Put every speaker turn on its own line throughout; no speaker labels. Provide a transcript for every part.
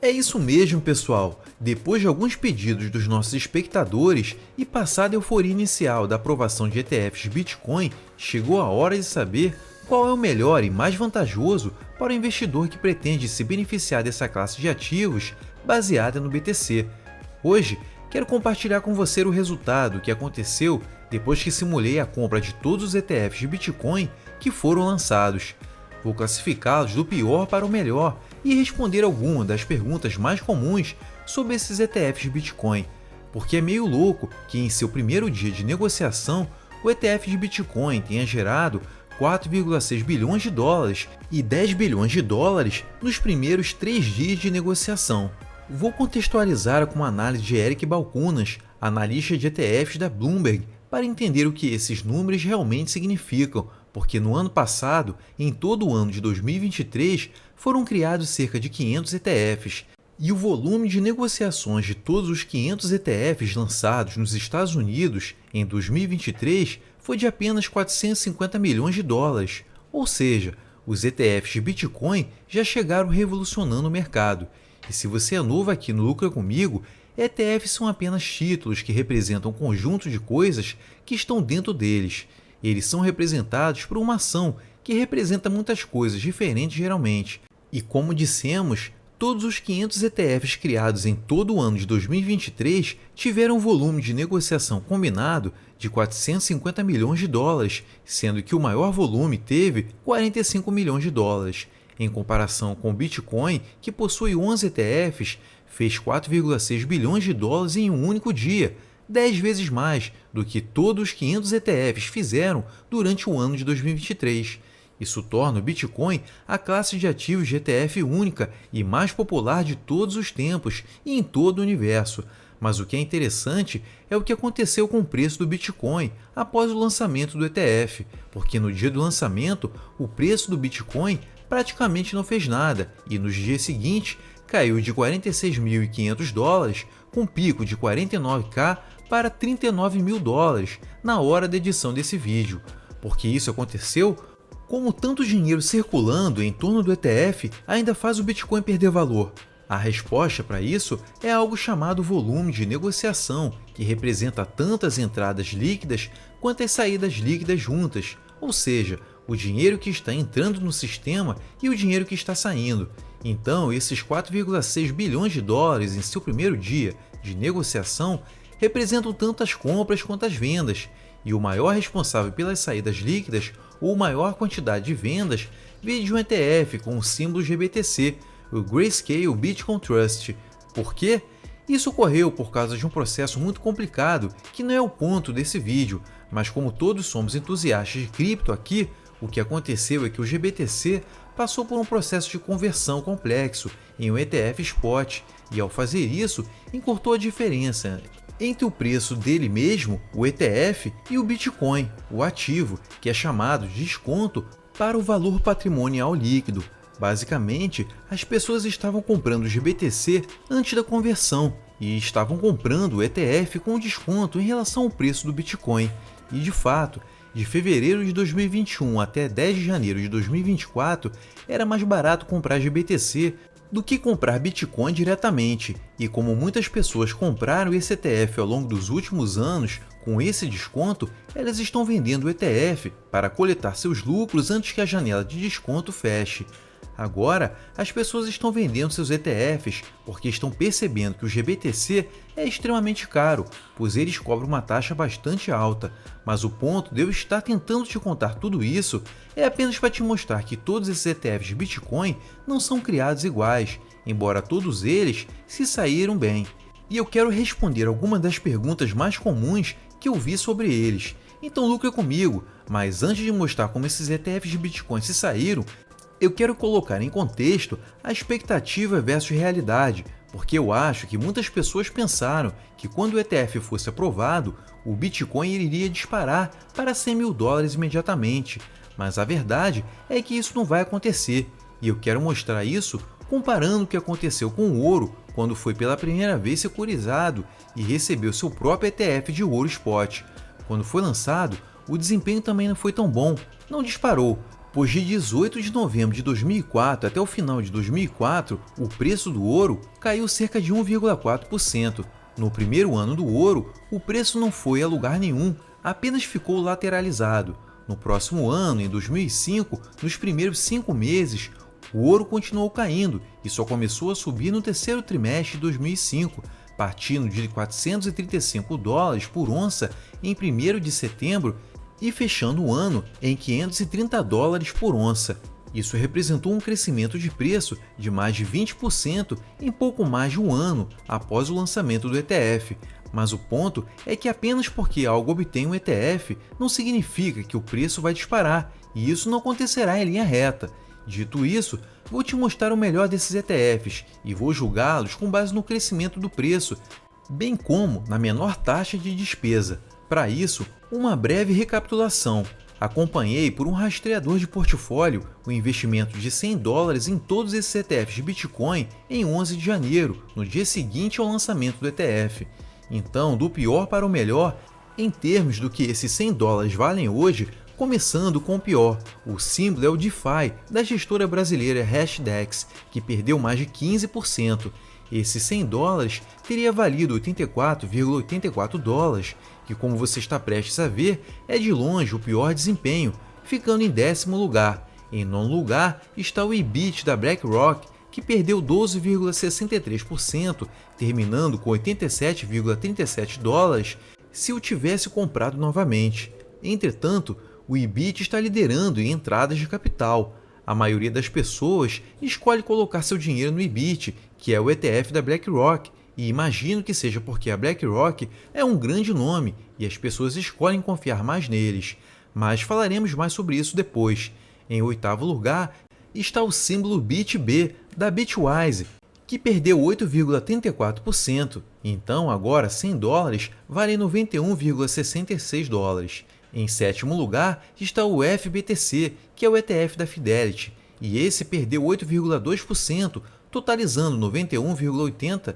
É isso mesmo, pessoal! Depois de alguns pedidos dos nossos espectadores e passada a euforia inicial da aprovação de ETFs de Bitcoin, chegou a hora de saber qual é o melhor e mais vantajoso para o investidor que pretende se beneficiar dessa classe de ativos baseada no BTC. Hoje, quero compartilhar com você o resultado que aconteceu depois que simulei a compra de todos os ETFs de Bitcoin que foram lançados. Vou classificá-los do pior para o melhor e responder algumas das perguntas mais comuns sobre esses ETFs de Bitcoin, porque é meio louco que em seu primeiro dia de negociação o ETF de Bitcoin tenha gerado 4,6 bilhões de dólares e 10 bilhões de dólares nos primeiros 3 dias de negociação. Vou contextualizar com uma análise de Eric Balchunas, analista de ETFs da Bloomberg, para entender o que esses números realmente significam, porque no ano passado, em todo o ano de 2023, foram criados cerca de 500 ETFs, e o volume de negociações de todos os 500 ETFs lançados nos Estados Unidos em 2023 foi de apenas 450 milhões de dólares, ou seja, os ETFs de Bitcoin já chegaram revolucionando o mercado. E se você é novo aqui no Lucra Comigo, ETFs são apenas títulos que representam um conjunto de coisas que estão dentro deles. Eles são representados por uma ação que representa muitas coisas diferentes geralmente. E como dissemos, todos os 500 ETFs criados em todo o ano de 2023 tiveram um volume de negociação combinado de 450 milhões de dólares, sendo que o maior volume teve 45 milhões de dólares. Em comparação com o Bitcoin, que possui 11 ETFs, fez 4,6 bilhões de dólares em um único dia, 10 vezes mais do que todos os 500 ETFs fizeram durante o ano de 2023. Isso torna o Bitcoin a classe de ativos de ETF única e mais popular de todos os tempos e em todo o universo. Mas o que é interessante é o que aconteceu com o preço do Bitcoin após o lançamento do ETF, porque no dia do lançamento o preço do Bitcoin praticamente não fez nada e nos dias seguintes caiu de 46.500 dólares com pico de 49k para 39 mil dólares na hora da edição desse vídeo. Por que isso aconteceu? Como tanto dinheiro circulando em torno do ETF ainda faz o Bitcoin perder valor? A resposta para isso é algo chamado volume de negociação, que representa tantas entradas líquidas quanto as saídas líquidas juntas, ou seja, o dinheiro que está entrando no sistema e o dinheiro que está saindo. Então, esses 4,6 bilhões de dólares em seu primeiro dia de negociação representam tanto as compras quanto as vendas, e o maior responsável pelas saídas líquidas ou maior quantidade de vendas veio de um ETF com o símbolo GBTC, o Grayscale Bitcoin Trust. Por quê? Isso ocorreu por causa de um processo muito complicado que não é o ponto desse vídeo, mas como todos somos entusiastas de cripto aqui, o que aconteceu é que o GBTC passou por um processo de conversão complexo em um ETF Spot e, ao fazer isso, encurtou a diferença entre o preço dele mesmo, o ETF, e o Bitcoin, o ativo, que é chamado de desconto para o valor patrimonial líquido. Basicamente, as pessoas estavam comprando o GBTC antes da conversão e estavam comprando o ETF com desconto em relação ao preço do Bitcoin. E de fato, de fevereiro de 2021 até 10 de janeiro de 2024, era mais barato comprar GBTC do que comprar Bitcoin diretamente, e como muitas pessoas compraram esse ETF ao longo dos últimos anos, com esse desconto, elas estão vendendo o ETF para coletar seus lucros antes que a janela de desconto feche. Agora, as pessoas estão vendendo seus ETFs porque estão percebendo que o GBTC é extremamente caro, pois eles cobram uma taxa bastante alta. Mas o ponto de eu estar tentando te contar tudo isso é apenas para te mostrar que todos esses ETFs de Bitcoin não são criados iguais, embora todos eles se saíram bem. E eu quero responder algumas das perguntas mais comuns que eu vi sobre eles. Então lucra comigo, mas antes de mostrar como esses ETFs de Bitcoin se saíram, eu quero colocar em contexto a expectativa versus realidade, porque eu acho que muitas pessoas pensaram que quando o ETF fosse aprovado, o Bitcoin iria disparar para 100 mil dólares imediatamente, mas a verdade é que isso não vai acontecer, e eu quero mostrar isso comparando o que aconteceu com o ouro quando foi pela primeira vez securizado e recebeu seu próprio ETF de ouro spot. Quando foi lançado, o desempenho também não foi tão bom, não disparou, pois de 18 de novembro de 2004 até o final de 2004, o preço do ouro caiu cerca de 1,4%. No primeiro ano do ouro, o preço não foi a lugar nenhum, apenas ficou lateralizado. No próximo ano, em 2005, nos primeiros 5 meses, o ouro continuou caindo e só começou a subir no terceiro trimestre de 2005, partindo de $435 por onça em 1º de setembro e fechando o ano em $530 por onça. Isso representou um crescimento de preço de mais de 20% em pouco mais de um ano após o lançamento do ETF. Mas o ponto é que apenas porque algo obtém um ETF não significa que o preço vai disparar, e isso não acontecerá em linha reta. Dito isso, vou te mostrar o melhor desses ETFs e vou julgá-los com base no crescimento do preço, bem como na menor taxa de despesa. Para isso, uma breve recapitulação. Acompanhei por um rastreador de portfólio o investimento de $100 em todos esses ETFs de Bitcoin em 11 de janeiro, no dia seguinte ao lançamento do ETF. Então, do pior para o melhor, em termos do que esses $100 valem hoje, começando com o pior, o símbolo é o DeFi, da gestora brasileira Hashdex, que perdeu mais de 15%. Esses $100 teria valido $84,84, que, como você está prestes a ver, é de longe o pior desempenho, ficando em 10º lugar. Em 9º lugar está o IBIT da BlackRock, que perdeu 12,63%, terminando com $87,37 se o tivesse comprado novamente. Entretanto, o IBIT está liderando em entradas de capital. A maioria das pessoas escolhe colocar seu dinheiro no IBIT, que é o ETF da BlackRock, e imagino que seja porque a BlackRock é um grande nome e as pessoas escolhem confiar mais neles. Mas falaremos mais sobre isso depois. Em 8º lugar está o símbolo BITB da Bitwise, que perdeu 8,34%. Então agora $100 vale $91,66. Em 7º lugar está o FBTC, que é o ETF da Fidelity, e esse perdeu 8,2%, totalizando $91,80.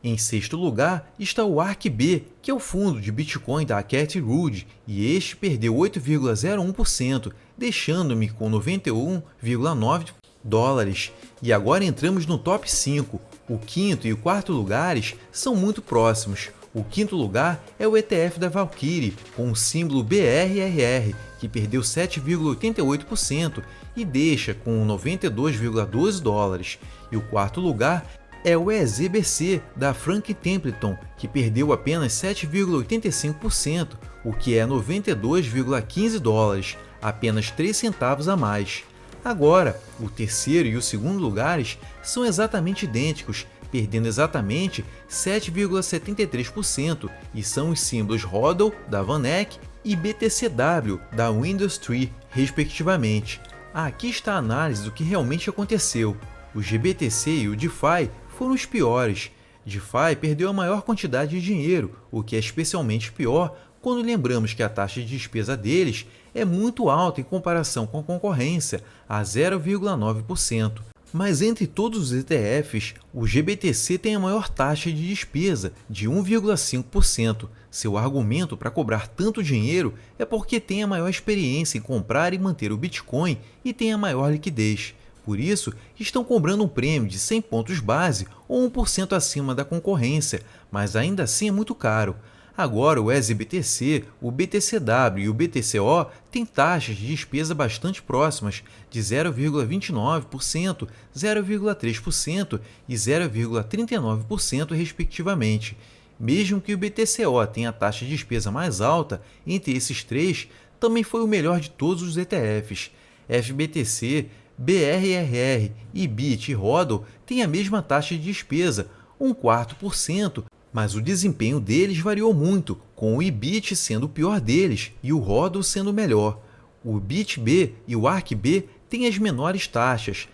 Em 6º lugar está o ARKB, que é o fundo de Bitcoin da Cathie Wood, e este perdeu 8,01%, deixando-me com $91,9. E agora entramos no top 5. O 5º e o 4º lugares são muito próximos. O 5º lugar é o ETF da Valkyrie, com o símbolo BRRR, que perdeu 7,88% e deixa com $92,12. E o 4º lugar é o EZBC da Franklin Templeton, que perdeu apenas 7,85%, o que é $92,15, apenas 3 centavos a mais. Agora, o 3º e o 2º lugares são exatamente idênticos, perdendo exatamente 7,73%, e são os símbolos HODL da VanEck e BTCW da WindowsTree, respectivamente. Aqui está a análise do que realmente aconteceu. O GBTC e o DeFi foram os piores. DeFi perdeu a maior quantidade de dinheiro, o que é especialmente pior quando lembramos que a taxa de despesa deles é muito alta em comparação com a concorrência, a 0,9%. Mas entre todos os ETFs, o GBTC tem a maior taxa de despesa, de 1,5%. Seu argumento para cobrar tanto dinheiro é porque tem a maior experiência em comprar e manter o Bitcoin e tem a maior liquidez. Por isso, estão cobrando um prêmio de 100 pontos base ou 1% acima da concorrência, mas ainda assim é muito caro. Agora, o EZBTC, o BTCW e o BTCO têm taxas de despesa bastante próximas, de 0,29%, 0,3% e 0,39%, respectivamente. Mesmo que o BTCO tenha a taxa de despesa mais alta, entre esses três, também foi o melhor de todos os ETFs. FBTC, BRRR, IBIT e HODL têm a mesma taxa de despesa, 1/4%, mas o desempenho deles variou muito, com o IBIT sendo o pior deles e o HODL sendo o melhor. O BITB e o ARKB têm as menores taxas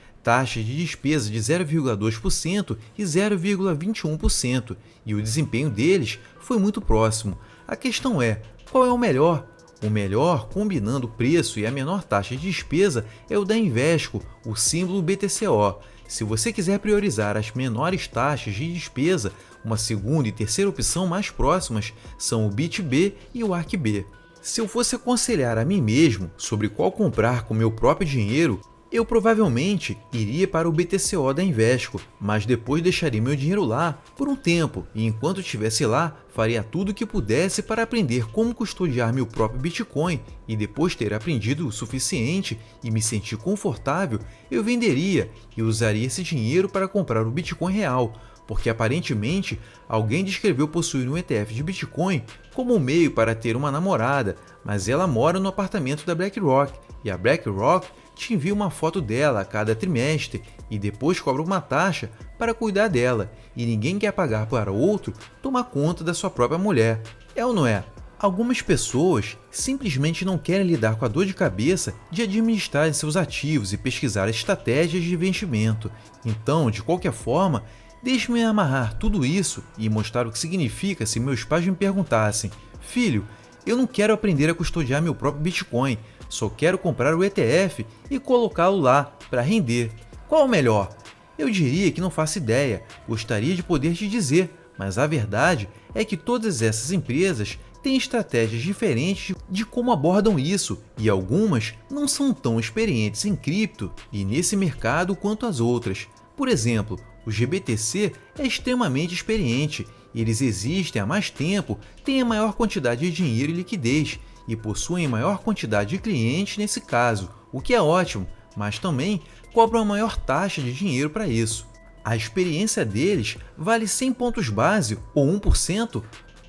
de despesa de 0,2% e 0,21%, e o desempenho deles foi muito próximo. A questão é, qual é o melhor? O melhor, combinando o preço e a menor taxa de despesa, é o da Invesco, o símbolo BTCO. Se você quiser priorizar as menores taxas de despesa, uma segunda e terceira opção mais próximas são o BITB e o ARKB. Se eu fosse aconselhar a mim mesmo sobre qual comprar com meu próprio dinheiro, eu provavelmente iria para o BTCO da Invesco, mas depois deixaria meu dinheiro lá por um tempo e enquanto estivesse lá, faria tudo o que pudesse para aprender como custodiar meu próprio Bitcoin e depois ter aprendido o suficiente e me sentir confortável, eu venderia e usaria esse dinheiro para comprar o Bitcoin real, porque aparentemente alguém descreveu possuir um ETF de Bitcoin como um meio para ter uma namorada, mas ela mora no apartamento da BlackRock e a BlackRock te envia uma foto dela a cada trimestre e depois cobra uma taxa para cuidar dela, e ninguém quer pagar para outro tomar conta da sua própria mulher. É ou não é? Algumas pessoas simplesmente não querem lidar com a dor de cabeça de administrar seus ativos e pesquisar estratégias de investimento. Então, de qualquer forma, deixe-me amarrar tudo isso e mostrar o que significa se meus pais me perguntassem: filho, eu não quero aprender a custodiar meu próprio Bitcoin, só quero comprar o ETF e colocá-lo lá para render. Qual o melhor? Eu diria que não faço ideia, gostaria de poder te dizer, mas a verdade é que todas essas empresas têm estratégias diferentes de como abordam isso e algumas não são tão experientes em cripto e nesse mercado quanto as outras. Por exemplo, o GBTC é extremamente experiente, eles existem há mais tempo, têm a maior quantidade de dinheiro e liquidez e possuem maior quantidade de clientes nesse caso, o que é ótimo, mas também cobram a maior taxa de dinheiro para isso. A experiência deles vale 100 pontos base ou 1%.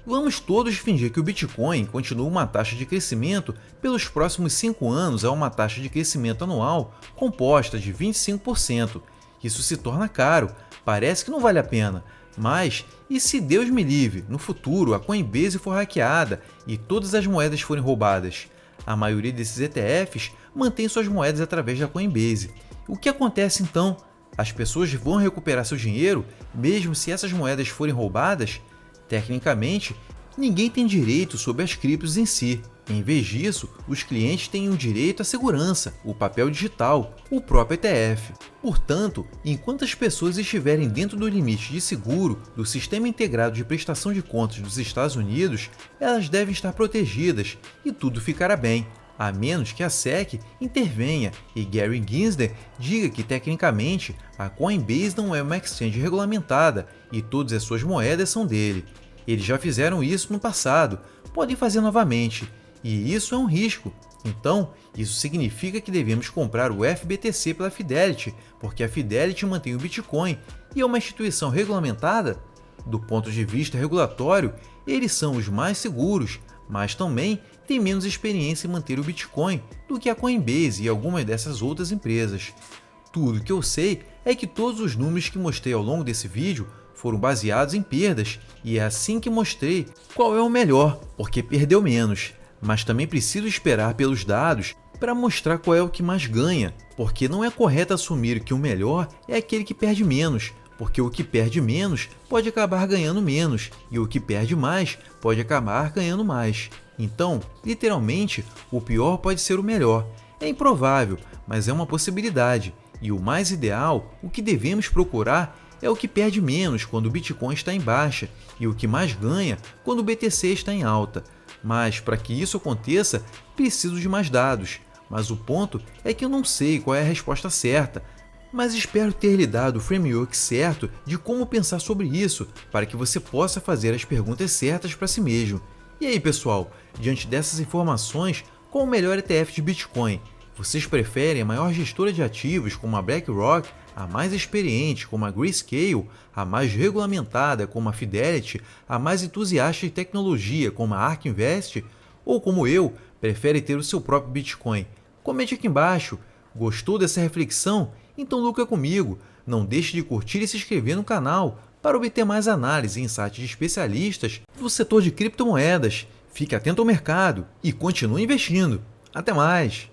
Vamos todos fingir que o Bitcoin continua uma taxa de crescimento pelos próximos 5 anos a uma taxa de crescimento anual composta de 25%. Isso se torna caro, parece que não vale a pena. Mas, e se Deus me livre, no futuro a Coinbase for hackeada e todas as moedas forem roubadas? A maioria desses ETFs mantém suas moedas através da Coinbase. O que acontece então? As pessoas vão recuperar seu dinheiro mesmo se essas moedas forem roubadas? Tecnicamente, ninguém tem direito sobre as criptos em si. Em vez disso, os clientes têm o direito à segurança, o papel digital, o próprio ETF. Portanto, enquanto as pessoas estiverem dentro do limite de seguro do Sistema Integrado de Prestação de Contas dos Estados Unidos, elas devem estar protegidas e tudo ficará bem, a menos que a SEC intervenha e Gary Gensler diga que tecnicamente a Coinbase não é uma exchange regulamentada e todas as suas moedas são dele. Eles já fizeram isso no passado, podem fazer novamente. E isso é um risco. Então, isso significa que devemos comprar o FBTC pela Fidelity, porque a Fidelity mantém o Bitcoin e é uma instituição regulamentada. Do ponto de vista regulatório, eles são os mais seguros, mas também têm menos experiência em manter o Bitcoin do que a Coinbase e algumas dessas outras empresas. Tudo que eu sei é que todos os números que mostrei ao longo desse vídeo foram baseados em perdas, e é assim que mostrei qual é o melhor, porque perdeu menos. Mas também preciso esperar pelos dados para mostrar qual é o que mais ganha, porque não é correto assumir que o melhor é aquele que perde menos, porque o que perde menos pode acabar ganhando menos, e o que perde mais pode acabar ganhando mais. Então, literalmente, o pior pode ser o melhor. É improvável, mas é uma possibilidade, e o mais ideal, o que devemos procurar é o que perde menos quando o Bitcoin está em baixa e o que mais ganha quando o BTC está em alta. Mas, para que isso aconteça, preciso de mais dados. Mas o ponto é que eu não sei qual é a resposta certa, mas espero ter lhe dado o framework certo de como pensar sobre isso, para que você possa fazer as perguntas certas para si mesmo. E aí, pessoal, diante dessas informações, qual o melhor ETF de Bitcoin? Vocês preferem a maior gestora de ativos como a BlackRock, a mais experiente como a Grayscale, a mais regulamentada como a Fidelity, a mais entusiasta de tecnologia como a ARK Invest? Ou como eu, prefere ter o seu próprio Bitcoin? Comente aqui embaixo. Gostou dessa reflexão? Então lucra comigo. Não deixe de curtir e se inscrever no canal para obter mais análise e insights de especialistas do setor de criptomoedas. Fique atento ao mercado e continue investindo. Até mais!